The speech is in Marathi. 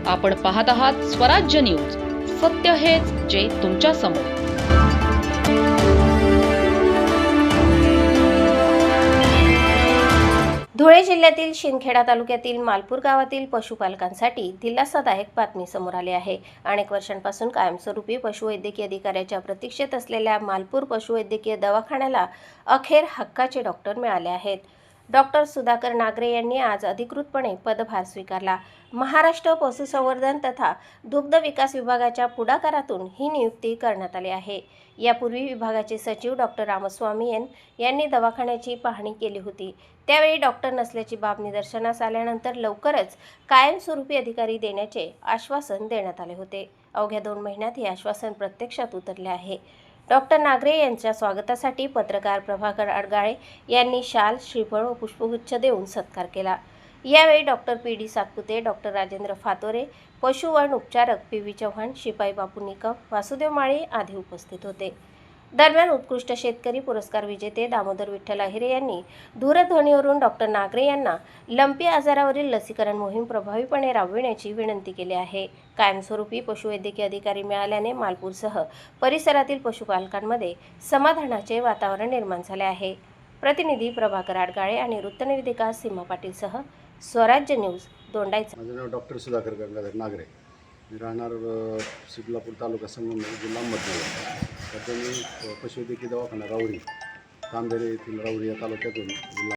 आपण पाहत आहात स्वराज्य न्यूज. सत्य हेच जे तुमच्या समोर. धुळे जिल्ह्यातील शिंदखेडा तालुक्यातील मालपूर गावातील पशुपालकांसाठी दिलासादायक बातमी समोर आली आहे. अनेक वर्षांपासून कायमस्वरूपी पशुवैद्यकीय अधिकाऱ्याच्या प्रतीक्षेत असलेल्या मालपूर पशुवैद्यकीय दवाखान्याला अखेर हक्काचे डॉक्टर मिळाले आहेत. डॉक्टर सुधाकर नागरे यांनी आज अधिकृतपणे पदभार स्वीकारला. महाराष्ट्र पशुसंवर्धन तथा दुग्ध विकास विभागाच्या पुढाकारातून ही नियुक्ती करण्यात आली आहे. यापूर्वी विभागाचे सचिव डॉक्टर रामस्वामी यांनी दवाखान्याची पाहणी केली होती. त्यावेळी डॉक्टर नसल्याची बाब निदर्शनास आल्यानंतर लवकरच कायमस्वरूपी अधिकारी देण्याचे आश्वासन देण्यात आले होते. अवघ्या 2 महिन्यात हे आश्वासन प्रत्यक्षात उतरले आहे. डॉक्टर नागरे यांच्या स्वागतासाठी पत्रकार प्रभाकर अडगाळे यांनी शाल, श्रीफळ व पुष्पगुच्छ देऊन सत्कार केला. यावेळी doctor PD Satpute, doctor Rajendra Phatore, पशुवैद्य उपचारक PV चव्हाण, शिपाई बापू निकम, वासुदेव माळे आदी उपस्थित होते. दरम्यान उत्कृष्ट शेतकरी पुरस्कार विजेते दामोदर विठ्ठल अहिरे यांनी दूरध्वनीवरून डॉक्टर नागरे यांना लंपी आजारावरील लसीकरण मोहीम प्रभावीपणे राबविण्याची विनंती केली आहे. कायमस्वरूपी पशुवैद्यकीय अधिकारी मिळाल्याने मालपूरसह परिसरातील पशुपालकांमध्ये समाधानाचे वातावरण निर्माण झाले आहे. प्रतिनिधी प्रभाकर अडगाळे आणि वृत्तनिवेदिका सीमा पाटीलसह स्वराज्य न्यूज, दोंडाईचा. माझं नाव डॉक्टर सुधाकर गंगाधर नागरे. मी राहणार शिबलापूर तालुका संगमनेर, जिल्हा अहमदनगर. सध्या मी पशुवैद्यकीय दवाखाना राऊरी, तांबेरे येथील राऊरी या तालुक्यातून जिल्हा